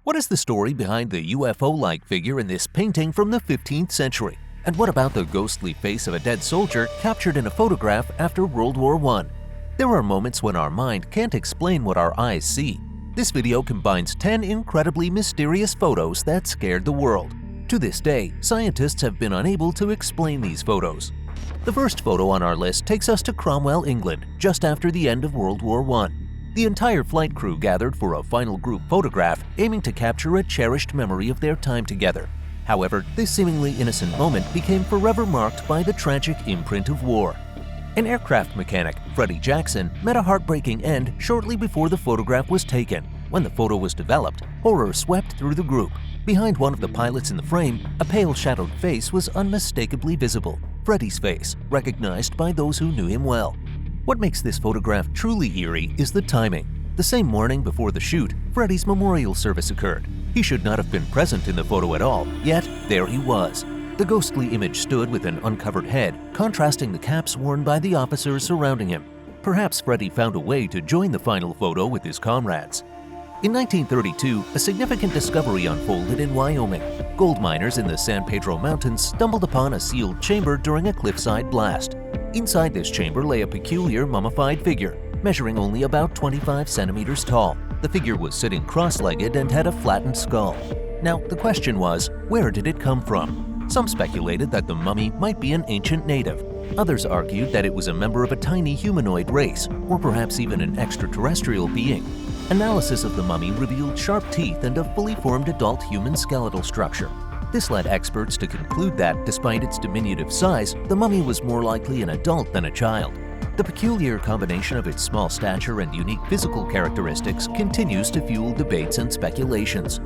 What is the story behind the UFO-like figure in this painting from the 15th century? And what about the ghostly face of a dead soldier captured in a photograph after World War I? There are moments when our mind can't explain what our eyes see. This video combines 10 incredibly mysterious photos that scared the world. To this day, scientists have been unable to explain these photos. The first photo on our list takes us to Cromwell, England, just after the end of World War I. The entire flight crew gathered for a final group photograph, aiming to capture a cherished memory of their time together. However, this seemingly innocent moment became forever marked by the tragic imprint of war. An aircraft mechanic, Freddie Jackson, met a heartbreaking end shortly before the photograph was taken. When the photo was developed, horror swept through the group. Behind one of the pilots in the frame, a pale shadowed face was unmistakably visible. Freddie's face, recognized by those who knew him well. What makes this photograph truly eerie is the timing. The same morning before the shoot, Freddie's memorial service occurred. He should not have been present in the photo at all, yet there he was. The ghostly image stood with an uncovered head, contrasting the caps worn by the officers surrounding him. Perhaps Freddie found a way to join the final photo with his comrades. In 1932, a significant discovery unfolded in Wyoming. Gold miners in the San Pedro Mountains stumbled upon a sealed chamber during a cliffside blast. Inside this chamber lay a peculiar mummified figure, measuring only about 25 centimeters tall. The figure was sitting cross-legged and had a flattened skull. Now, the question was, where did it come from? Some speculated that the mummy might be an ancient native. Others argued that it was a member of a tiny humanoid race, or perhaps even an extraterrestrial being. Analysis of the mummy revealed sharp teeth and a fully formed adult human skeletal structure. This led experts to conclude that, despite its diminutive size, the mummy was more likely an adult than a child. The peculiar combination of its small stature and unique physical characteristics continues to fuel debates and speculations.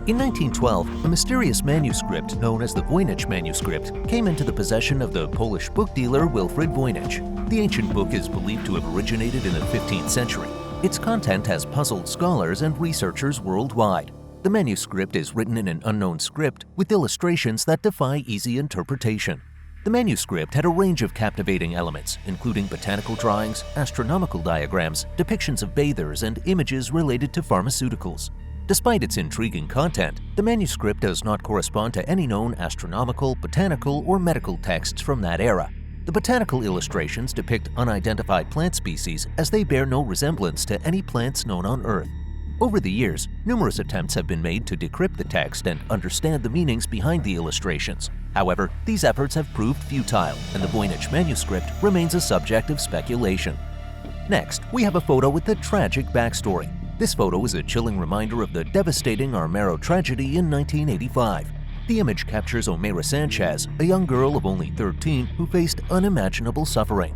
In 1912, a mysterious manuscript known as the Voynich manuscript came into the possession of the Polish book dealer Wilfrid Voynich. The ancient book is believed to have originated in the 15th century. Its content has puzzled scholars and researchers worldwide. The manuscript is written in an unknown script with illustrations that defy easy interpretation. The manuscript had a range of captivating elements, including botanical drawings, astronomical diagrams, depictions of bathers, and images related to pharmaceuticals. Despite its intriguing content, the manuscript does not correspond to any known astronomical, botanical, or medical texts from that era. The botanical illustrations depict unidentified plant species as they bear no resemblance to any plants known on Earth. Over the years, numerous attempts have been made to decrypt the text and understand the meanings behind the illustrations. However, these efforts have proved futile, and the Voynich manuscript remains a subject of speculation. Next, we have a photo with a tragic backstory. This photo is a chilling reminder of the devastating Armero tragedy in 1985. The image captures Omeira Sanchez, a young girl of only 13 who faced unimaginable suffering.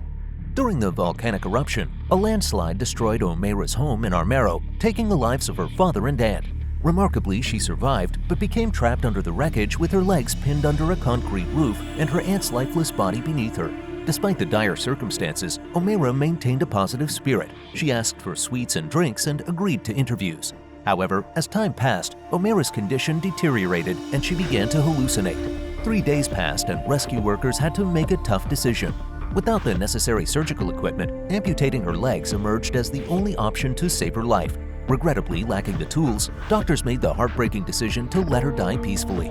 During the volcanic eruption, a landslide destroyed Omeira's home in Armero, taking the lives of her father and aunt. Remarkably, she survived, but became trapped under the wreckage with her legs pinned under a concrete roof and her aunt's lifeless body beneath her. Despite the dire circumstances, Omeira maintained a positive spirit. She asked for sweets and drinks and agreed to interviews. However, as time passed, Omeira's condition deteriorated and she began to hallucinate. 3 days passed and rescue workers had to make a tough decision. Without the necessary surgical equipment, amputating her legs emerged as the only option to save her life. Regrettably lacking the tools, doctors made the heartbreaking decision to let her die peacefully.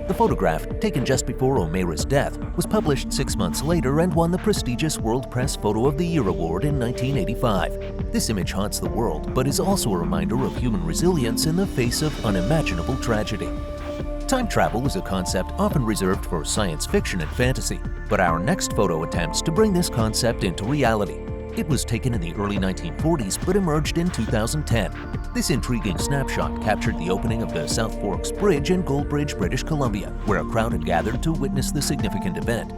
The photograph, taken just before Omeira's death, was published 6 months later and won the prestigious World Press Photo of the Year award in 1985. This image haunts the world, but is also a reminder of human resilience in the face of unimaginable tragedy. Time travel is a concept often reserved for science fiction and fantasy, but our next photo attempts to bring this concept into reality. It was taken in the early 1940s but emerged in 2010. This intriguing snapshot captured the opening of the South Forks Bridge in Goldbridge, British Columbia, where a crowd had gathered to witness the significant event.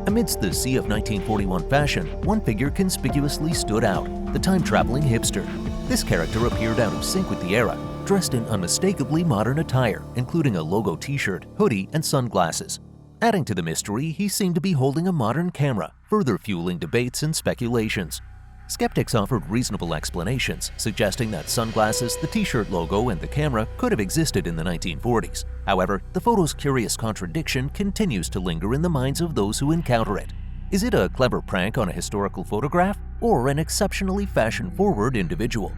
Amidst the sea of 1941 fashion, one figure conspicuously stood out, the time-traveling hipster. This character appeared out of sync with the era, dressed in unmistakably modern attire, including a logo t-shirt, hoodie, and sunglasses. Adding to the mystery, he seemed to be holding a modern camera, further fueling debates and speculations. Skeptics offered reasonable explanations, suggesting that sunglasses, the t-shirt logo, and the camera could have existed in the 1940s. However, the photo's curious contradiction continues to linger in the minds of those who encounter it. Is it a clever prank on a historical photograph, or an exceptionally fashion-forward individual?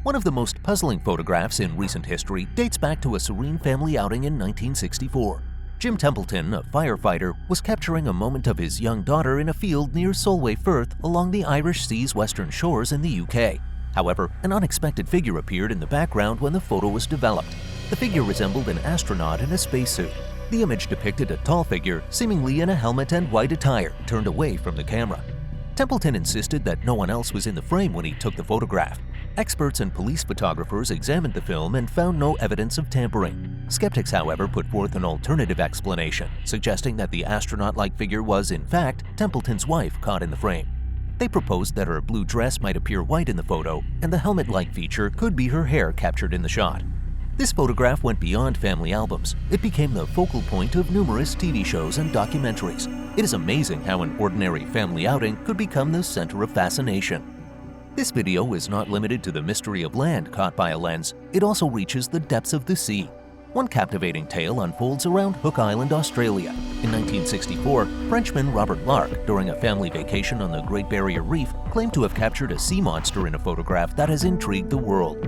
One of the most puzzling photographs in recent history dates back to a serene family outing in 1964. Jim Templeton, a firefighter, was capturing a moment of his young daughter in a field near Solway Firth along the Irish Sea's western shores in the UK. However, an unexpected figure appeared in the background when the photo was developed. The figure resembled an astronaut in a spacesuit. The image depicted a tall figure, seemingly in a helmet and white attire, turned away from the camera. Templeton insisted that no one else was in the frame when he took the photograph. Experts and police photographers examined the film and found no evidence of tampering. Skeptics, however, put forth an alternative explanation, suggesting that the astronaut-like figure was, in fact, Templeton's wife caught in the frame. They proposed that her blue dress might appear white in the photo, and the helmet-like feature could be her hair captured in the shot. This photograph went beyond family albums. It became the focal point of numerous TV shows and documentaries. It is amazing how an ordinary family outing could become the center of fascination. This video is not limited to the mystery of land caught by a lens, it also reaches the depths of the sea. One captivating tale unfolds around Hook Island, Australia. In 1964, Frenchman Robert Lark, during a family vacation on the Great Barrier Reef, claimed to have captured a sea monster in a photograph that has intrigued the world.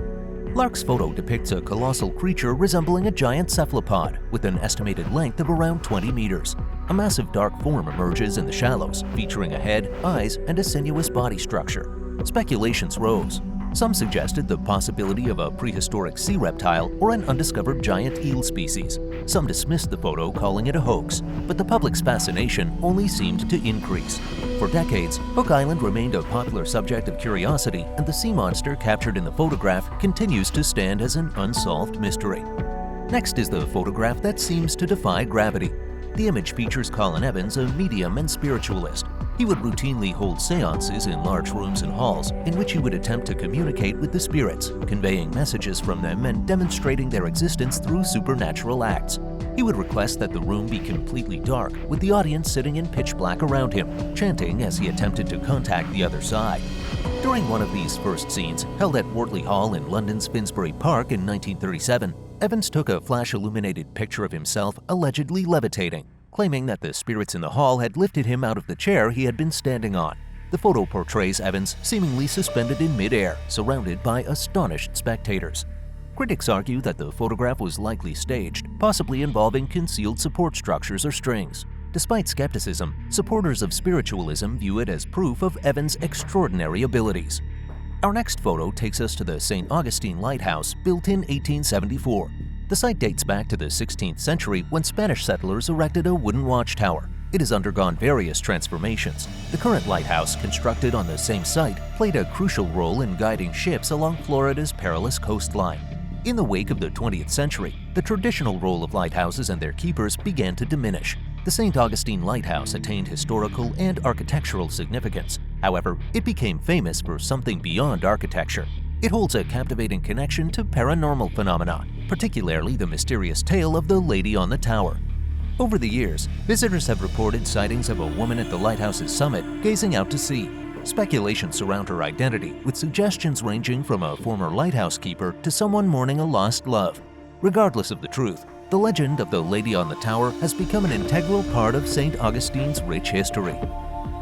Lark's photo depicts a colossal creature resembling a giant cephalopod with an estimated length of around 20 meters. A massive dark form emerges in the shallows, featuring a head, eyes, and a sinuous body structure. Speculations rose. Some suggested the possibility of a prehistoric sea reptile or an undiscovered giant eel species. Some dismissed the photo, calling it a hoax, but the public's fascination only seemed to increase. For decades, Hook Island remained a popular subject of curiosity, and the sea monster captured in the photograph continues to stand as an unsolved mystery. Next is the photograph that seems to defy gravity. The image features Colin Evans, a medium and spiritualist. He would routinely hold seances in large rooms and halls in which he would attempt to communicate with the spirits, conveying messages from them and demonstrating their existence through supernatural acts. He would request that the room be completely dark, with the audience sitting in pitch black around him, chanting as he attempted to contact the other side. During one of these first scenes, held at Wortley Hall in London's Finsbury Park in 1937, Evans took a flash-illuminated picture of himself allegedly levitating, claiming that the spirits in the hall had lifted him out of the chair he had been standing on. The photo portrays Evans seemingly suspended in mid-air, surrounded by astonished spectators. Critics argue that the photograph was likely staged, possibly involving concealed support structures or strings. Despite skepticism, supporters of spiritualism view it as proof of Evans' extraordinary abilities. Our next photo takes us to the St. Augustine Lighthouse, built in 1874. The site dates back to the 16th century when Spanish settlers erected a wooden watchtower. It has undergone various transformations. The current lighthouse, constructed on the same site, played a crucial role in guiding ships along Florida's perilous coastline. In the wake of the 20th century, the traditional role of lighthouses and their keepers began to diminish. The St. Augustine Lighthouse attained historical and architectural significance. However, it became famous for something beyond architecture. It holds a captivating connection to paranormal phenomena, particularly the mysterious tale of the Lady on the Tower. Over the years, visitors have reported sightings of a woman at the lighthouse's summit gazing out to sea. Speculation surround her identity, with suggestions ranging from a former lighthouse keeper to someone mourning a lost love. Regardless of the truth, the legend of the Lady on the Tower has become an integral part of St. Augustine's rich history.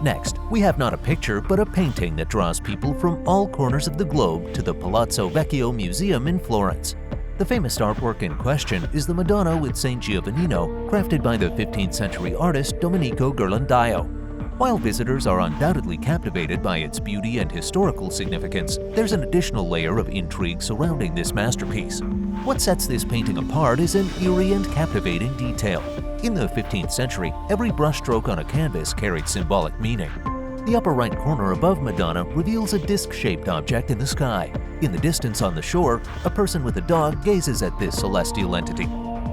Next, we have not a picture but a painting that draws people from all corners of the globe to the Palazzo Vecchio Museum in Florence. The famous artwork in question is the Madonna with St. Giovannino, crafted by the 15th century artist Domenico Ghirlandaio. While visitors are undoubtedly captivated by its beauty and historical significance, there's an additional layer of intrigue surrounding this masterpiece. What sets this painting apart is an eerie and captivating detail. In the 15th century, every brushstroke on a canvas carried symbolic meaning. The upper right corner above Madonna reveals a disc-shaped object in the sky. In the distance on the shore, a person with a dog gazes at this celestial entity.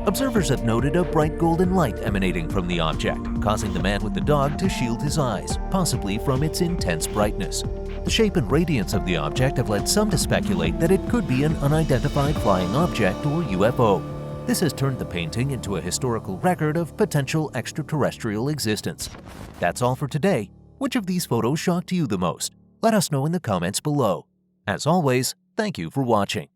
Observers have noted a bright golden light emanating from the object, causing the man with the dog to shield his eyes, possibly from its intense brightness. The shape and radiance of the object have led some to speculate that it could be an unidentified flying object or UFO. This has turned the painting into a historical record of potential extraterrestrial existence. That's all for today. Which of these photos shocked you the most? Let us know in the comments below. As always, thank you for watching.